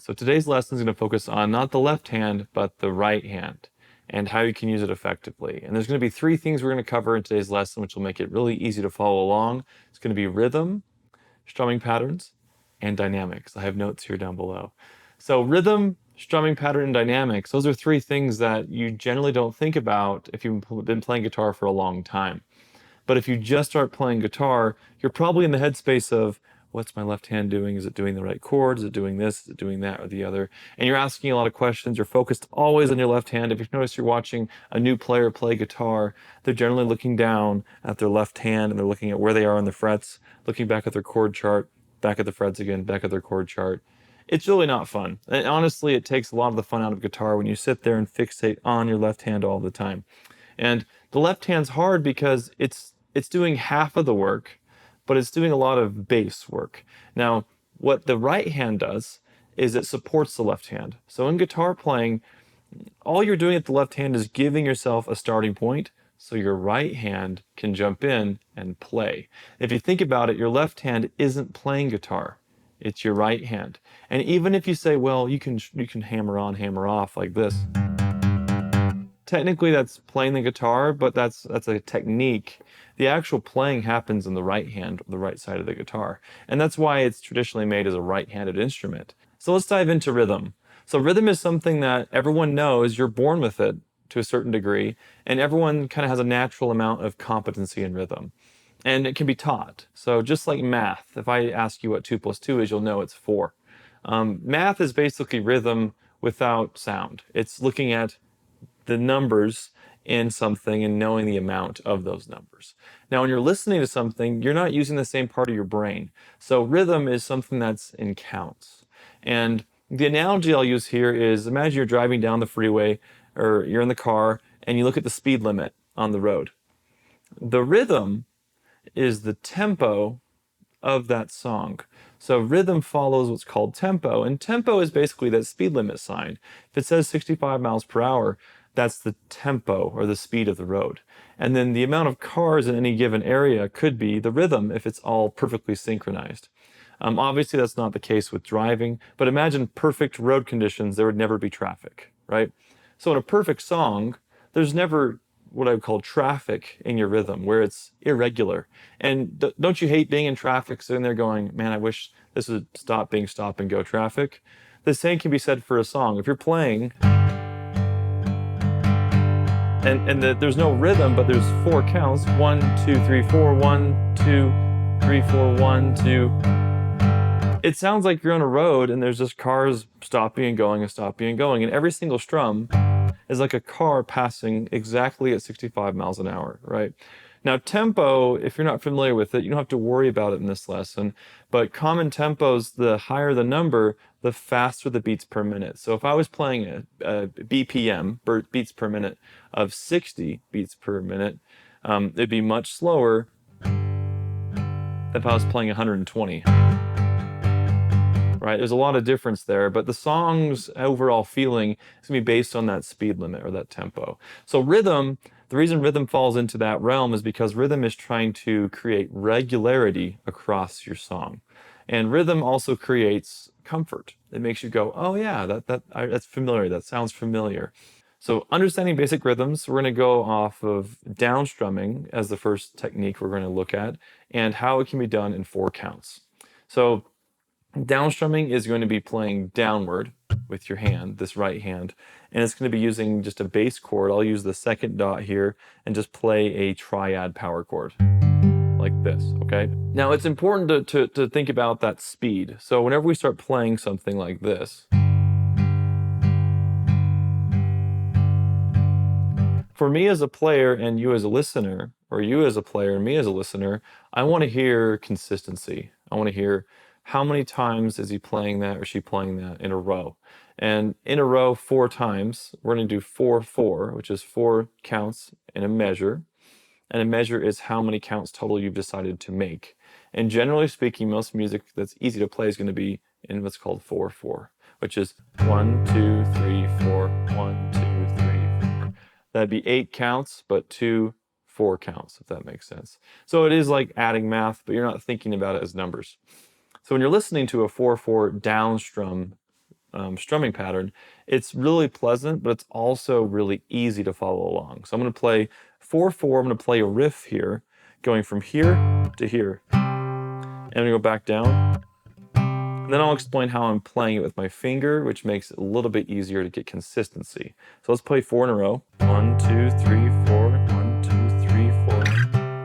So today's lesson is going to focus on not the left hand, but the right hand and how you can use it effectively. And there's going to be three things we're going to cover in today's lesson, which will make it really easy to follow along. It's going to be rhythm, strumming patterns, and dynamics. I have notes here down below. So rhythm, strumming pattern, and dynamics, those are three things that you generally don't think about if you've been playing guitar for a long time. But if you just start playing guitar, you're probably in the headspace of, what's my left hand doing? Is it doing the right chord? Is it doing this? Is it doing that or the other? And you're asking a lot of questions. You're focused always on your left hand. If you notice you're watching a new player play guitar, they're generally looking down at their left hand and they're looking at where they are on the frets, looking back at their chord chart, back at the frets again, back at their chord chart. It's really not fun. And honestly, it takes a lot of the fun out of guitar when you sit there and fixate on your left hand all the time. And the left hand's hard because it's doing half of the work, but it's doing a lot of bass work. Now, what the right hand does is it supports the left hand. So in guitar playing, all you're doing at the left hand is giving yourself a starting point so your right hand can jump in and play. If you think about it, your left hand isn't playing guitar. It's your right hand. And even if you say, well, you can hammer on, hammer off like this, technically that's playing the guitar, but that's a technique. The actual playing happens in the right hand, the right side of the guitar. And that's why it's traditionally made as a right-handed instrument. So let's dive into rhythm. So rhythm is something that everyone knows, you're born with it to a certain degree, and everyone kind of has a natural amount of competency in rhythm. And it can be taught. So just like math, if I ask you what 2 + 2 is, you'll know it's 4. Math is basically rhythm without sound. It's looking at the numbers in something and knowing the amount of those numbers. Now, when you're listening to something, you're not using the same part of your brain. So rhythm is something that's in counts. And the analogy I'll use here is, imagine you're driving down the freeway or you're in the car and you look at the speed limit on the road. The rhythm is the tempo of that song. So rhythm follows what's called tempo, and tempo is basically that speed limit sign. If it says 65 miles per hour, that's the tempo or the speed of the road. And then the amount of cars in any given area could be the rhythm if it's all perfectly synchronized. Obviously, that's not the case with driving, but imagine perfect road conditions, there would never be traffic, right? So in a perfect song, there's never what I would call traffic in your rhythm, where it's irregular. And don't you hate being in traffic, sitting there going, man, I wish this would stop being stop and go traffic? The same can be said for a song. If you're playing, there's no rhythm, but there's 4 counts. 1, 2, 3, 4, 1, 2, 3, 4, 1, 2. It sounds like you're on a road and there's just cars stopping and going and stopping and going. And every single strum is like a car passing exactly at 65 miles an hour, right? Now, tempo, if you're not familiar with it, you don't have to worry about it in this lesson, but common tempos, the higher the number, the faster the beats per minute. So if I was playing a BPM, beats per minute, of 60 beats per minute, it'd be much slower than if I was playing 120. Right? There's a lot of difference there, but the song's overall feeling is going to be based on that speed limit or that tempo. So rhythm, the reason rhythm falls into that realm is because rhythm is trying to create regularity across your song. And rhythm also creates comfort. It makes you go, oh yeah, that's familiar, that sounds familiar. So understanding basic rhythms, we're going to go off of downstrumming as the first technique we're going to look at, and how it can be done in 4 counts. So downstrumming is going to be playing downward with your hand, this right hand, and it's going to be using just a bass chord. I'll use the second dot here and just play a triad power chord like this, okay? Now it's important to think about that speed. So whenever we start playing something like this, for me as a player and you as a listener, or you as a player and me as a listener, I want to hear consistency. I want to hear how many times is he playing that or she playing that in a row. And in a row 4 times, we're going to do 4/4, which is 4 counts in a measure. And a measure is how many counts total you've decided to make. And generally speaking, most music that's easy to play is going to be in what's called 4/4, which is 1, 2, 3, 4, 1, 2, 3, 4. That'd be 8 counts, but 2 4 counts, if that makes sense. So it is like adding math, but you're not thinking about it as numbers. So when you're listening to a 4/4 down strum strumming pattern, it's really pleasant, but it's also really easy to follow along. So I'm going to play 4/4. I'm going to play a riff here, going from here to here. And I'm going to go back down. And then I'll explain how I'm playing it with my finger, which makes it a little bit easier to get consistency. So let's play 4 in a row. 1, 2, 3, 4. 1, 2, 3, 4.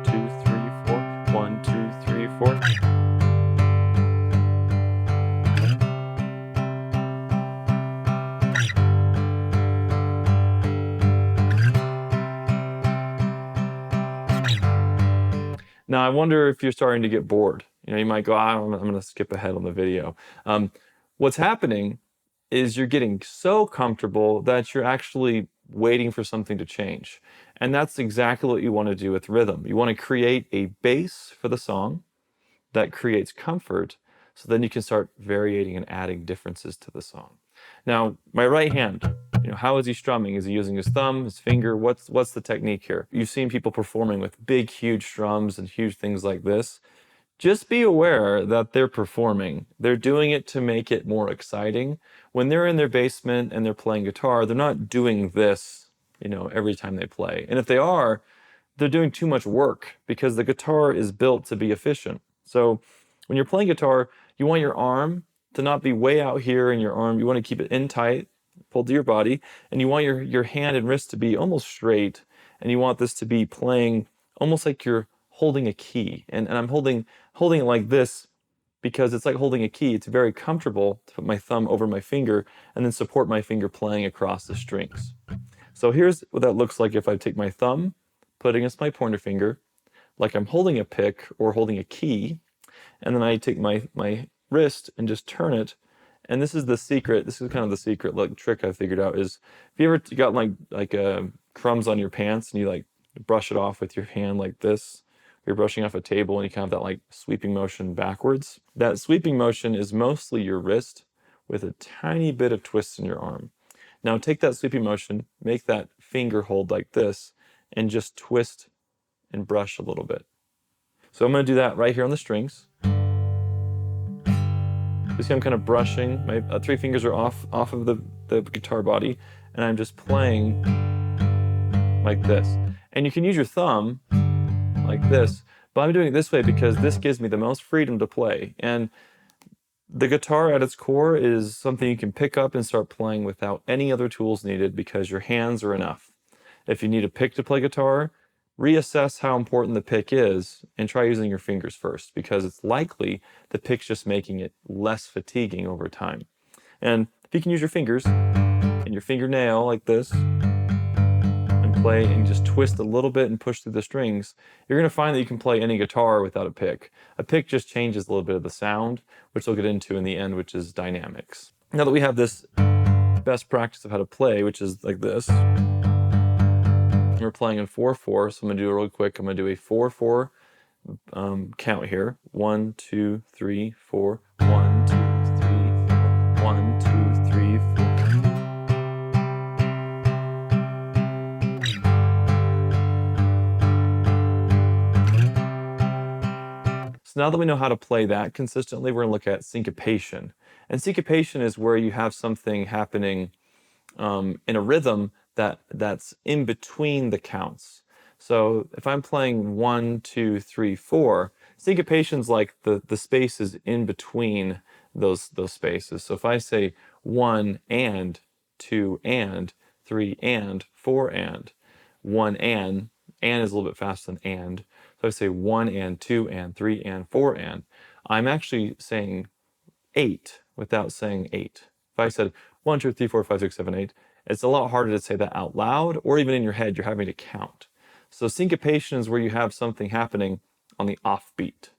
2, 3, 4. 1, 2, 3, 4. Now, I wonder if you're starting to get bored. You might go, I'm going to skip ahead on the video. What's happening is you're getting so comfortable that you're actually waiting for something to change. And that's exactly what you want to do with rhythm. You want to create a base for the song that creates comfort, so then you can start varying and adding differences to the song. Now, my right hand, how is he strumming? Is he using his thumb, his finger? What's the technique here? You've seen people performing with big, huge strums and huge things like this. Just be aware that they're performing. They're doing it to make it more exciting. When they're in their basement and they're playing guitar, they're not doing this, every time they play. And if they are, they're doing too much work because the guitar is built to be efficient. So when you're playing guitar, you want your arm to not be way out here in your arm. You want to keep it in tight, pulled to your body, and you want your hand and wrist to be almost straight, and you want this to be playing almost like you're holding a key. And I'm holding it like this because it's like holding a key. It's very comfortable to put my thumb over my finger and then support my finger playing across the strings. So here's what that looks like if I take my thumb, put it against my pointer finger, like I'm holding a pick or holding a key, and then I take my wrist and just turn it. And this is the secret. This is kind of the secret trick I figured out is, if you ever got like crumbs on your pants and you brush it off with your hand like this, you're brushing off a table and you kind of have that sweeping motion backwards. That sweeping motion is mostly your wrist with a tiny bit of twist in your arm. Now take that sweeping motion, make that finger hold like this, and just twist and brush a little bit. So I'm going to do that right here on the strings. You see I'm kind of brushing. My 3 fingers are off of the guitar body, and I'm just playing like this. And you can use your thumb like this, but I'm doing it this way because this gives me the most freedom to play. And the guitar at its core is something you can pick up and start playing without any other tools needed because your hands are enough. If you need a pick to play guitar, reassess how important the pick is and try using your fingers first, because it's likely the pick's just making it less fatiguing over time. And if you can use your fingers and your fingernail like this and play and just twist a little bit and push through the strings, you're going to find that you can play any guitar without a pick. A pick just changes a little bit of the sound, which we'll get into in the end, which is dynamics. Now that we have this best practice of how to play, which is like this, we're playing in 4/4, so I'm going to do it real quick. I'm going to do a 4/4 count here. 1, 2, 3, 4. 1, 2, 3, 4. 1, 2, 3, 4. So now that we know how to play that consistently, we're going to look at syncopation. And syncopation is where you have something happening in a rhythm that's in between the counts. So if I'm playing 1, 2, 3, 4, syncopation's like the spaces in between those spaces. So if I say 1 and 2 and 3 and 4 and 1 and is a little bit faster than and. So I say 1 and 2 and 3 and 4 and, I'm actually saying 8 without saying 8. If I said 1, 2, 3, 4, 5, 6, 7, 8, it's a lot harder to say that out loud, or even in your head, you're having to count. So syncopation is where you have something happening on the offbeat.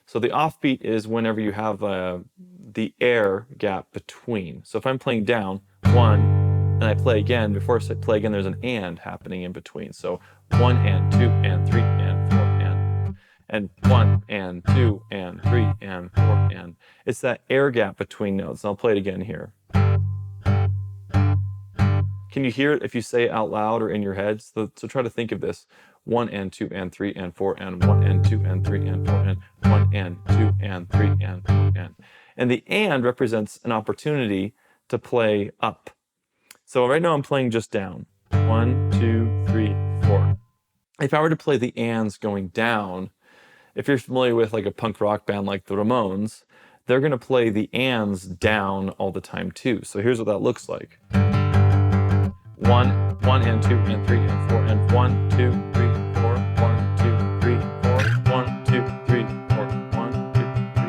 So the offbeat is whenever you have the air gap between. So if I'm playing down 1 and I play again, before I play again, there's an and happening in between. So 1 and 2 and 3 and 4 and 1 and 2 and 3 and 4 and. It's that air gap between notes. And I'll play it again here. Can you hear it if you say it out loud or in your head? So try to think of this. 1 and 2 and 3 and 4 and 1 and 2 and 3 and 4 and 1 and 2 and 3 and 4 and. And the and represents an opportunity to play up. So right now I'm playing just down. 1, 2, 3, 4. If I were to play the ands going down, if you're familiar with like a punk rock band like the Ramones, they're going to play the ands down all the time too. So here's what that looks like. 1 and 2 and 3 and 4 and 1, 2, 3, 4, 1, 2, 3, 4, 1, 2, 3, 4, 1, 2, 3,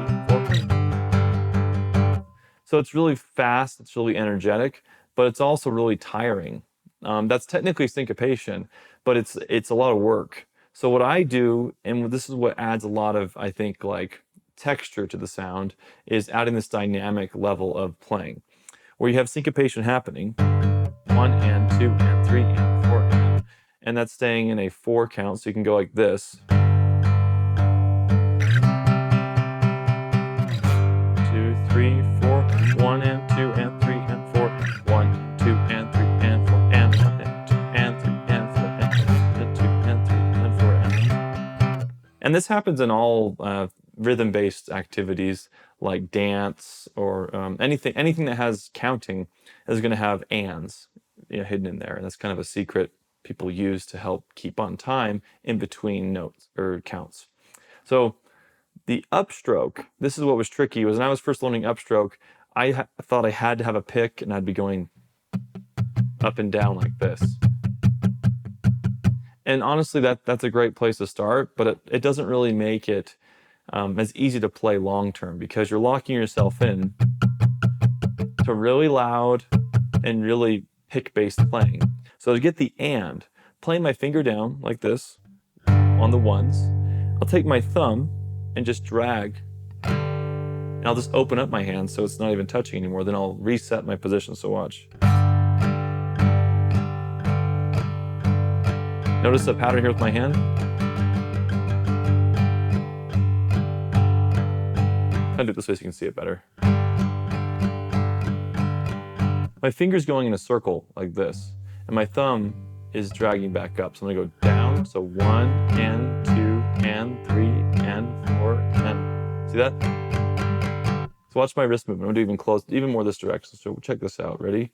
4. So it's really fast, it's really energetic, but it's also really tiring. That's technically syncopation, but it's a lot of work. So what I do, and this is what adds a lot of, I think, like texture to the sound, is adding this dynamic level of playing, where you have syncopation happening, 1 and 2 and 3 and 4 and that's staying in a 4 count, so you can go like this. 2, 3, 4, 1 and 2 and 3 and 4, 1, 2 and 3 and 4 and 1 and 2 and 3 and 4 and 2 and 3 and 4 and this happens in all rhythm-based activities like dance or anything that has counting is going to have ands, hidden in there, and that's kind of a secret people use to help keep on time in between notes or counts. So the upstroke, this is what was tricky, was when I was first learning upstroke, I thought I had to have a pick and I'd be going up and down like this. And honestly, that's a great place to start, but it doesn't really make it as easy to play long term, because you're locking yourself in to really loud and really pick-based playing. So to get the and, playing my finger down like this on the ones, I'll take my thumb and just drag, and I'll just open up my hand so it's not even touching anymore. Then I'll reset my position, so watch. Notice the pattern here with my hand? I'll do it this way so you can see it better. My finger's going in a circle like this, and my thumb is dragging back up. So I'm gonna go down, so 1 and 2 and 3 and 4 and, see that? So watch my wrist movement. I'm gonna do even more this direction, so check this out, ready?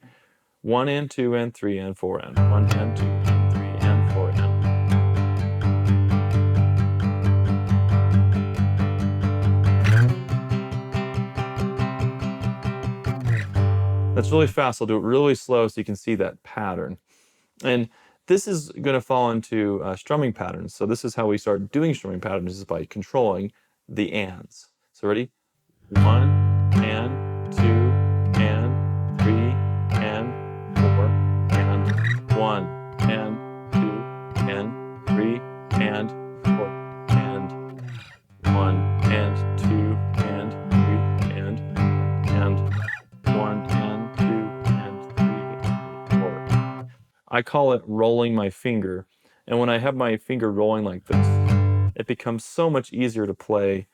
1 and 2 and 3 and 4 and 1 and 2 and 3 and 4 and. That's really fast. I'll do it really slow so you can see that pattern. And this is going to fall into strumming patterns. So this is how we start doing strumming patterns, is by controlling the ands. So ready? 1 and 2 and 3 and 4 and 1 and 2 and 3 and 4 and 1 and 2 and 3 and 1 and 2 and 3 and 4. I call it rolling my finger. And when I have my finger rolling like this, it becomes so much easier to play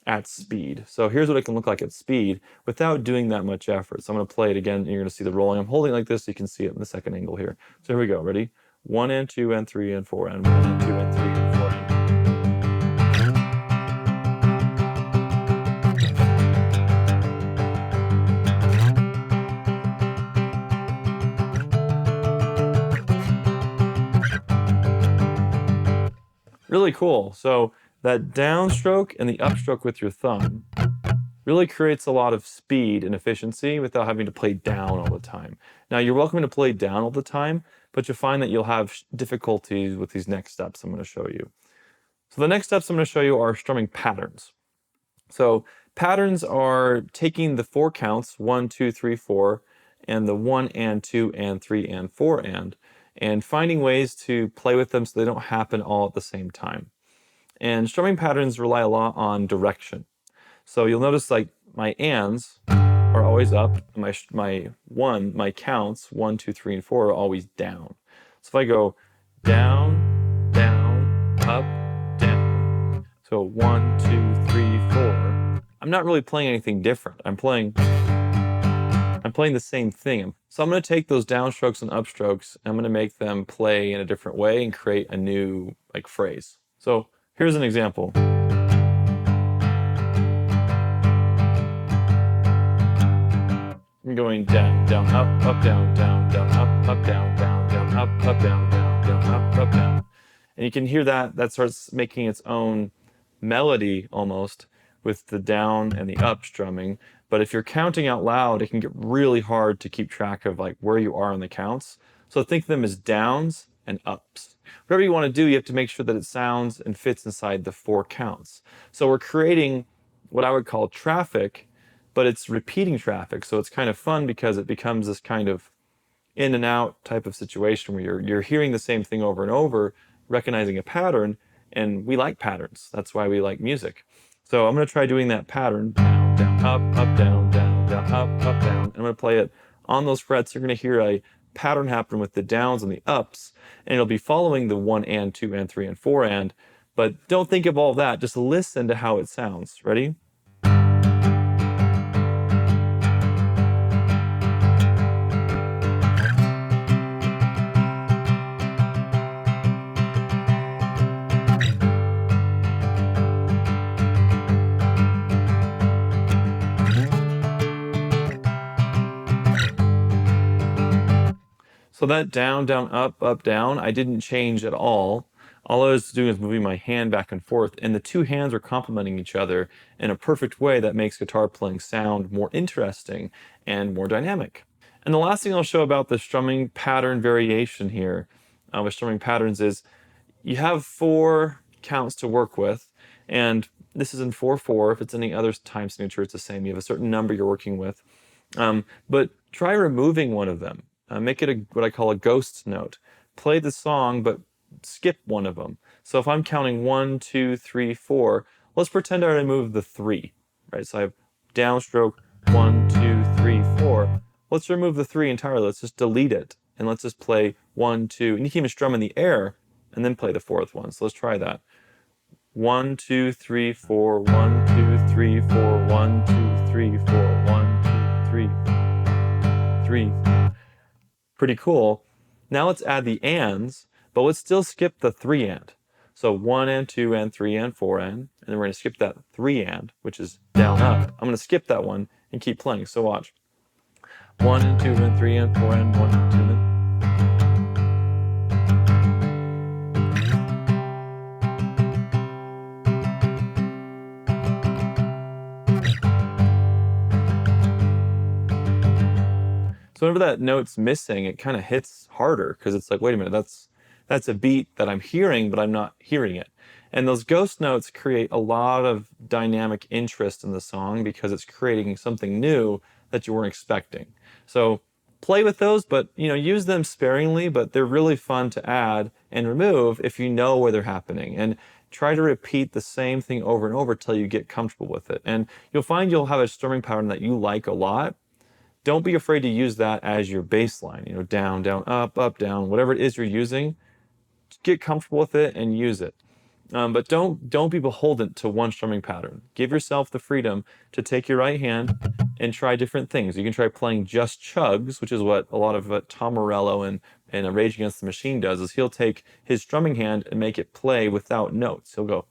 at speed. So here's what it can look like at speed without doing that much effort. So I'm going to play it again, and you're going to see the rolling. I'm holding it like this so you can see it in the second angle here. So here we go. Ready? 1 and 2 and 3 and 4 and 1 and 2 and 3 and 4 and. Really cool. So that downstroke and the upstroke with your thumb really creates a lot of speed and efficiency without having to play down all the time. Now, you're welcome to play down all the time, but you'll find that you'll have difficulties with these next steps I'm going to show you. So the next steps I'm going to show you are strumming patterns. So patterns are taking the 4 counts, 1, 2, 3, 4, and the 1 and 2 and 3 and 4 and finding ways to play with them so they don't happen all at the same time. And strumming patterns rely a lot on direction. So you'll notice like my ands are always up, and my counts, 1, 2, 3, and 4 are always down. So if I go down, down, up, down, so 1, 2, 3, 4, I'm not really playing anything different. I'm playing the same thing. So I'm going to take those downstrokes and upstrokes, and I'm going to make them play in a different way and create a new like phrase. So here's an example. I'm going down, down, up, down, down, down, up, down, down, down, up, down, down, down, up, down. And you can hear that starts making its own melody almost with the down and the up strumming. But if you're counting out loud, it can get really hard to keep track of like where you are on the counts. So think of them as downs and ups. Whatever you want to do, you have to make sure that it sounds and fits inside the 4 counts. So we're creating what I would call traffic, but it's repeating traffic. So it's kind of fun because it becomes this kind of in and out type of situation where you're hearing the same thing over and over, recognizing a pattern, and we like patterns. That's why we like music. So I'm going to try doing that pattern, down, down, up, down, down, down, up, down. And I'm going to play it on those frets. You're going to hear a pattern happen with the downs and the ups, and it'll be following the 1 and 2 and 3 and 4 and, but don't think of all that. Just listen to how it sounds. Ready? So that down, down, up, down, I didn't change at all. All I was doing is moving my hand back and forth, and the 2 hands are complementing each other in a perfect way that makes guitar playing sound more interesting and more dynamic. And the last thing I'll show about the strumming pattern variation here with strumming patterns is you have 4 counts to work with, and this is in 4/4. If it's any other time signature, it's the same. You have a certain number you're working with. But try removing one of them. Make it what I call a ghost note. Play the song, but skip one of them. So if I'm counting 1, 2, 3, 4, let's pretend I remove the 3, right? So I have downstroke, 1, 2, 3, 4. Let's remove the 3 entirely. Let's just delete it. And let's just play 1, 2, and you can even strum in the air and then play the 4th one. So let's try that. 1, 2, 3, 4, 1, 2, 3, 4, 1, 2, 3, 4, 1, 2, 3, 3. Pretty cool. Now let's add the ands, but let's still skip the 3 and. So 1 and 2 and 3 and 4 and then we're going to skip that 3 and, which is down up. I'm going to skip that one and keep playing. So watch. 1 and 2 and 3 and 4 and 1 and 2 and So whenever that note's missing, it kind of hits harder because it's like, wait a minute, that's a beat that I'm hearing, but I'm not hearing it. And those ghost notes create a lot of dynamic interest in the song because it's creating something new that you weren't expecting. So play with those, but use them sparingly, but they're really fun to add and remove if you know where they're happening. And try to repeat the same thing over and over till you get comfortable with it. And you'll find you'll have a strumming pattern that you like a lot. Don't be afraid to use that as your baseline, down, down, up, down, whatever it is you're using. Get comfortable with it and use it. But don't be beholden to one strumming pattern. Give yourself the freedom to take your right hand and try different things. You can try playing just chugs, which is what a lot of Tom Morello and Rage Against the Machine does, is he'll take his strumming hand and make it play without notes. He'll go.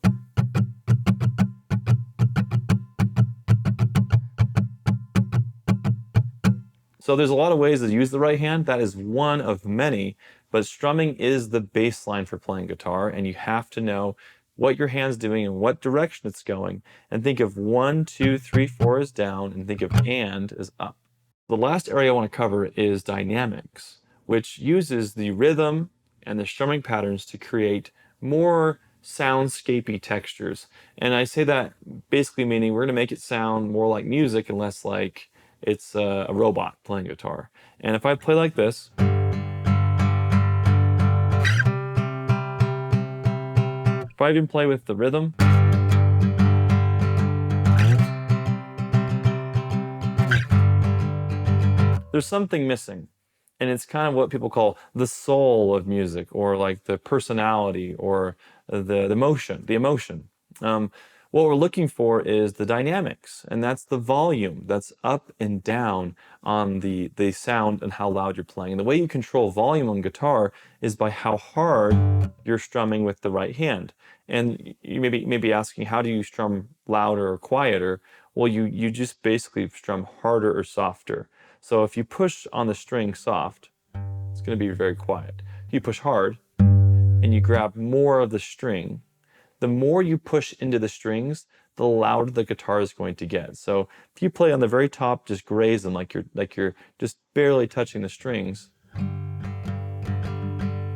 So there's a lot of ways to use the right hand. That is one of many, but strumming is the baseline for playing guitar, and you have to know what your hand's doing and what direction it's going, and think of 1, 2, 3, 4 is down, and think of and is up. The last area I want to cover is dynamics, which uses the rhythm and the strumming patterns to create more soundscapey textures. And I say that basically meaning we're going to make it sound more like music and less like it's a robot playing guitar. And if I play like this, if I even play with the rhythm, there's something missing. And it's kind of what people call the soul of music, or like the personality, or the emotion. What we're looking for is the dynamics, and that's the volume that's up and down on the sound and how loud you're playing. And the way you control volume on guitar is by how hard you're strumming with the right hand. And you may be asking, how do you strum louder or quieter? Well, you just basically strum harder or softer. So if you push on the string soft, it's going to be very quiet. If you push hard and you grab more of the string, the more you push into the strings, the louder the guitar is going to get. So if you play on the very top, just grazing like you're just barely touching the strings,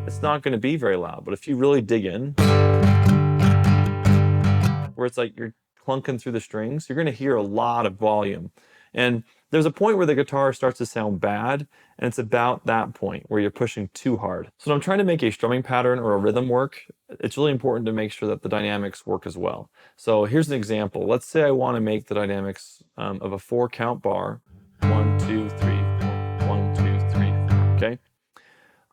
it's not going to be very loud. But if you really dig in, where it's like you're clunking through the strings, you're going to hear a lot of volume. And there's a point where the guitar starts to sound bad, and it's about that point where you're pushing too hard. So when I'm trying to make a strumming pattern or a rhythm work, it's really important to make sure that the dynamics work as well. So here's an example. Let's say I want to make the dynamics of a 4-count bar. 1, 2, 3, 4. 1, 2, 3, 4. Okay.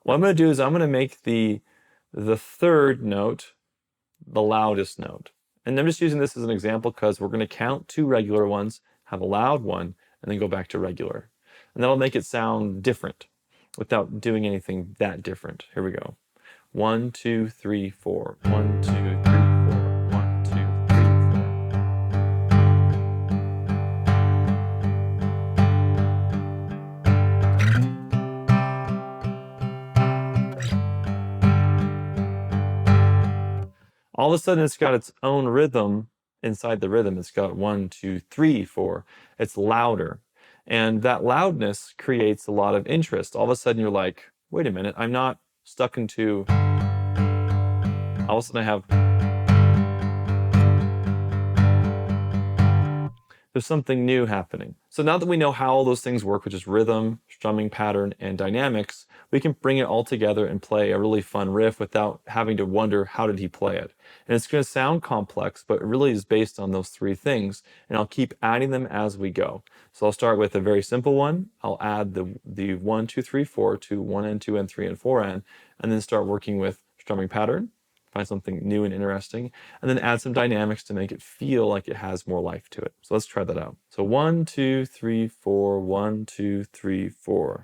What I'm going to do is I'm going to make the third note the loudest note. And I'm just using this as an example because we're going to count 2 regular ones, have a loud one, and then go back to regular. And that'll make it sound different without doing anything that different. Here we go. 1, 2, 3, 4. 1, 2, 3, 4. 1, 2, 3, 4. All of a sudden, it's got its own rhythm inside the rhythm. It's got 1, 2, 3, 4. It's louder. And that loudness creates a lot of interest. All of a sudden, you're like, wait a minute, I'm not stuck into. All of a sudden, I have. There's something new happening. So now that we know how all those things work, which is rhythm, strumming pattern, and dynamics, we can bring it all together and play a really fun riff without having to wonder how did he play it. And it's going to sound complex, but it really is based on those 3 things, and I'll keep adding them as we go. So I'll start with a very simple one. I'll add the 1, 2, 3, 4 to 1N, 2N, 3N, 4N, and then start working with strumming pattern, find something new and interesting, and then add some dynamics to make it feel like it has more life to it. So let's try that out. So 1, 2, 3, 4, 1, 2, 3, 4.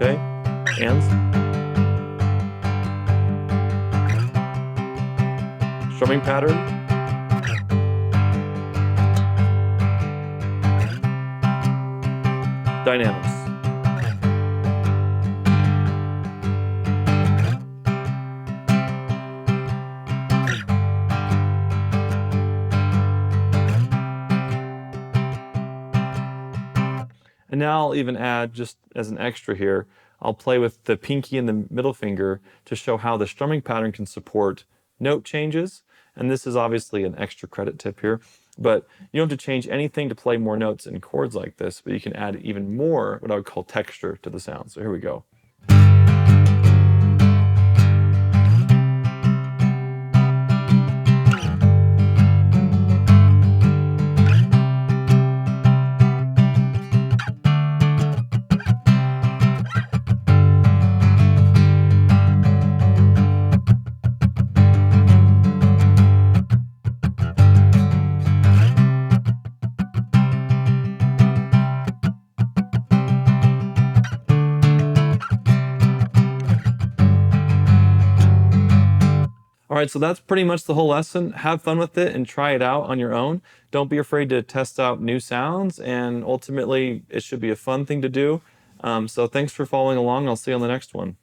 Okay, hands. Strumming pattern. Dynamics. And now I'll even add, just as an extra here, I'll play with the pinky and the middle finger to show how the strumming pattern can support note changes. And this is obviously an extra credit tip here, but you don't have to change anything to play more notes in chords like this, but you can add even more what I would call texture to the sound. So here we go. All right, so that's pretty much the whole lesson. Have fun with it and try it out on your own. Don't be afraid to test out new sounds, and ultimately, it should be a fun thing to do. So thanks for following along. I'll see you on the next one.